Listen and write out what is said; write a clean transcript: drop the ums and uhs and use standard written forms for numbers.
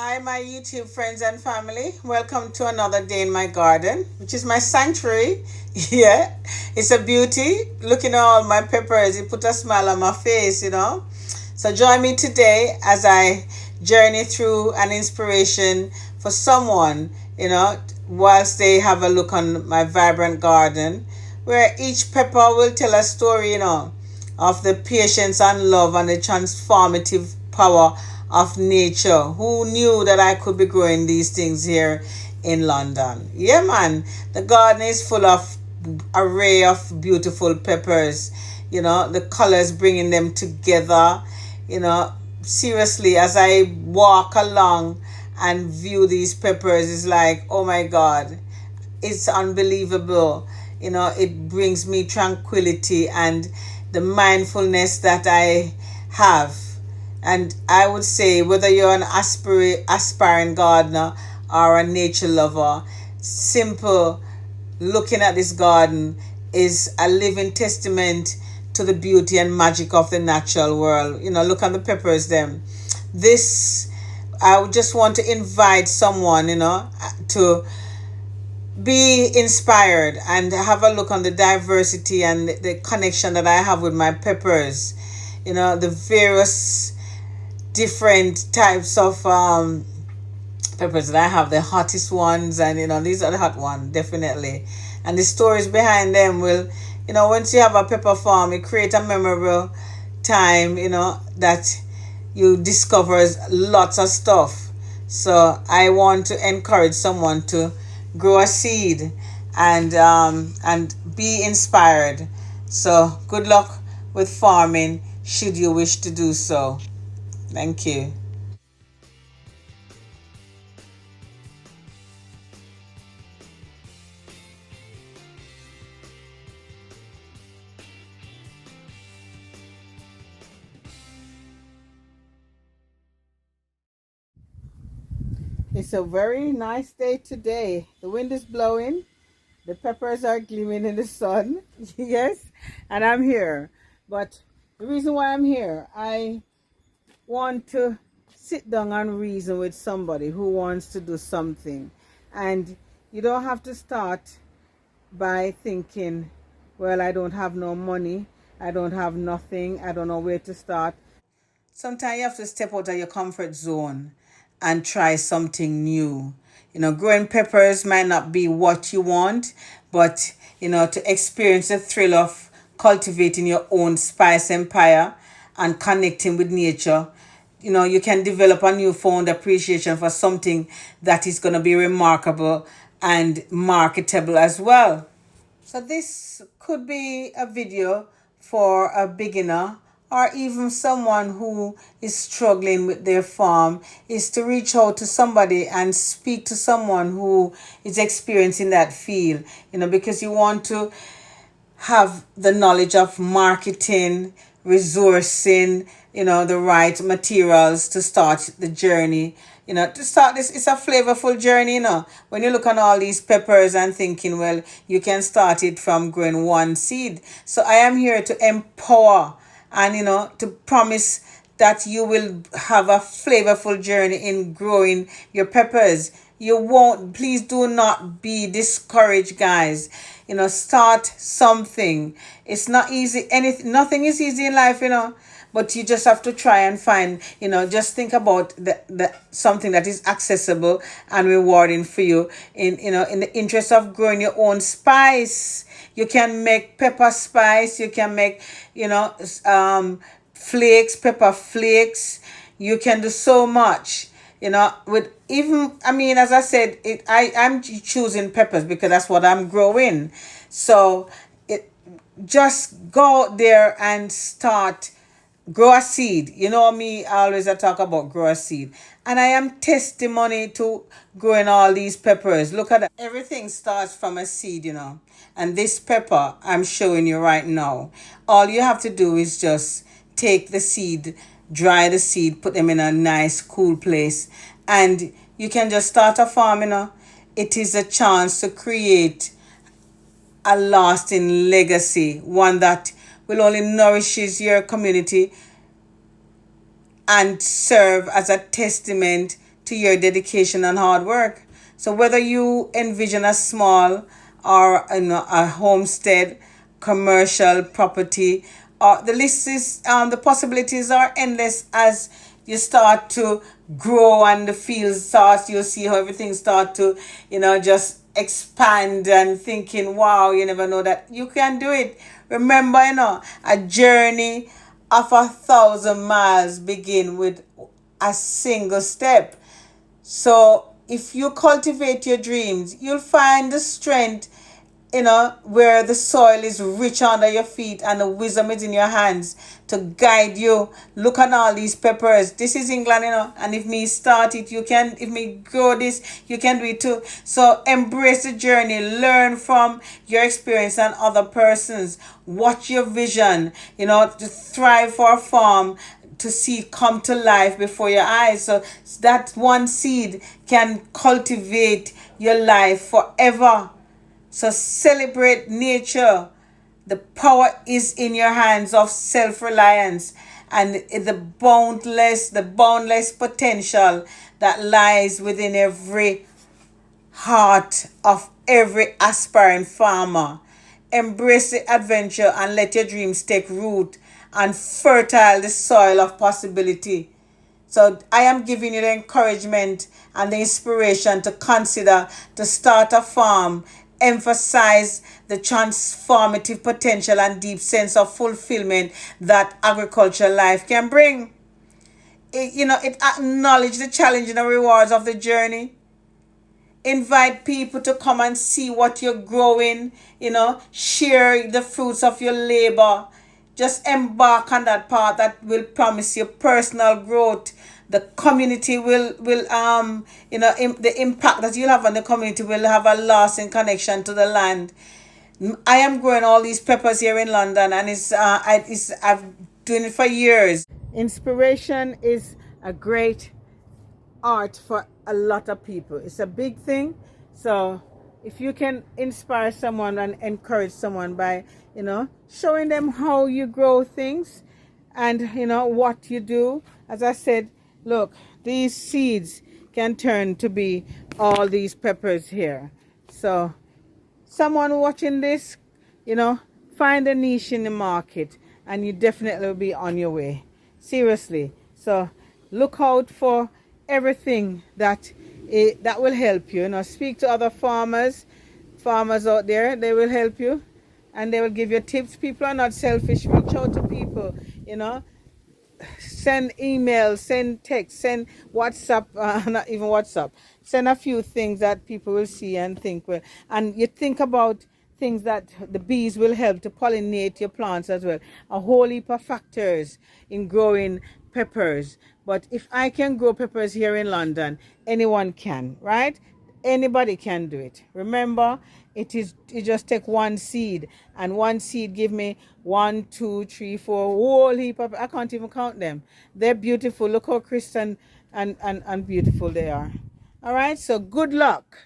Hi, my YouTube friends and family. Welcome to another day in my garden, which is my sanctuary. Yeah, it's a beauty. Looking at all my peppers, it put a smile on my face. So join me today as I journey through an inspiration for someone, whilst they have a look on my vibrant garden, where each pepper will tell a story, of the patience and love and the transformative power of nature. Who knew that I could be growing these things here in London? Yeah, man. The garden is full of array of beautiful peppers. The colors bringing them together. Seriously, as I walk along and view these peppers, it's like, oh my God, it's unbelievable. It brings me tranquility and the mindfulness that I have. And I would say, whether you're an aspiring gardener or a nature lover, simple looking at this garden is a living testament to the beauty and magic of the natural world. Look at the peppers, them. This, I would just want to invite someone, to be inspired and have a look on the diversity and the connection that I have with my peppers. The various different types of peppers that I have, the hottest ones, and these are the hot ones, definitely. And the stories behind them will, once you have a pepper farm, it create a memorable time, that you discover lots of stuff. So I want to encourage someone to grow a seed and be inspired. So good luck with farming should you wish to do so. Thank you. It's a very nice day today. The wind is blowing. The peppers are gleaming in the sun. Yes, and I'm here. But the reason why I'm here, I want to sit down and reason with somebody who wants to do something. And you don't have to start by thinking, well, I don't have no money, I don't have nothing, I don't know where to start. Sometimes you have to step out of your comfort zone and try something new. Growing peppers might not be what you want, but to experience the thrill of cultivating your own spice empire and connecting with nature, you can develop a newfound appreciation for something that is going to be remarkable and marketable as well. So this could be a video for a beginner or even someone who is struggling with their farm, is to reach out to somebody and speak to someone who is experiencing that field, because you want to have the knowledge of marketing, resourcing, the right materials to start the journey. To start this, it's a flavorful journey. When you look on all these peppers and thinking, well, you can start it from growing one seed. So I am here to empower and, to promise that you will have a flavorful journey in growing your peppers. You won't, please do not be discouraged, guys. Start something. It's not easy. Nothing is easy in life. But you just have to try and find, just think about the something that is accessible and rewarding for you in the interest of growing your own spice. You can make pepper spice, you can make, flakes, pepper flakes. You can do so much, with even, I mean, as I said, I'm choosing peppers because that's what I'm growing. So it just go out there and start. Grow a seed. You know me, always I talk about grow a seed. And I am testimony to growing all these peppers. Look at that. Everything starts from a seed. And this pepper I'm showing you right now, all you have to do is just take the seed, dry the seed, put them in a nice cool place, and you can just start a farm. It is a chance to create a lasting legacy, one that will only nourishes your community and serve as a testament to your dedication and hard work. So whether you envision a small or a homestead, commercial property, the list is the possibilities are endless as you start to grow and the field starts. You'll see how everything start to just expand, and thinking, wow, you never know that you can do it. Remember, a journey of 1,000 miles begin with a single step. So if you cultivate your dreams, you'll find the strength, where the soil is rich under your feet and the wisdom is in your hands to guide you. Look at all these peppers. This is England, and if me start it, you can. If me grow this, you can do it too. So embrace the journey, learn from your experience and other persons. Watch your vision, to thrive for a farm, to see it come to life before your eyes. So that one seed can cultivate your life forever. So celebrate nature. The power is in your hands of self-reliance and the boundless potential that lies within every heart of every aspiring farmer. Embrace the adventure and let your dreams take root and fertile the soil of possibility. So I am giving you the encouragement and the inspiration to consider to start a farm. Emphasize the transformative potential and deep sense of fulfillment that agricultural life can bring. It acknowledge the challenge and the rewards of the journey. Invite people to come and see what you're growing, share the fruits of your labor. Just embark on that path that will promise you personal growth. The community the impact that you'll have on the community will have a lasting connection to the land. I am growing all these peppers here in London, and I've doing it for years. Inspiration is a great art for a lot of people. It's a big thing. So if you can inspire someone and encourage someone by, showing them how you grow things and, what you do. As I said, look, these seeds can turn to be all these peppers here. So someone watching this, find a niche in the market and you definitely will be on your way. Seriously. So look out for everything that will help you. Speak to other farmers out there. They will help you and they will give you tips. People are not selfish. Reach out to people, send emails, send text, send WhatsApp, not even WhatsApp. Send a few things that people will see and think, well, and you think about things that the bees will help to pollinate your plants as well. A whole heap of factors in growing peppers. But if I can grow peppers here in London, anyone can, right? Anybody can do it. Remember, it just take one seed, and one seed give me 1, 2, 3, 4 whole heap of, I can't even count them. They're beautiful. Look how crisp and beautiful they are. All right, so good luck.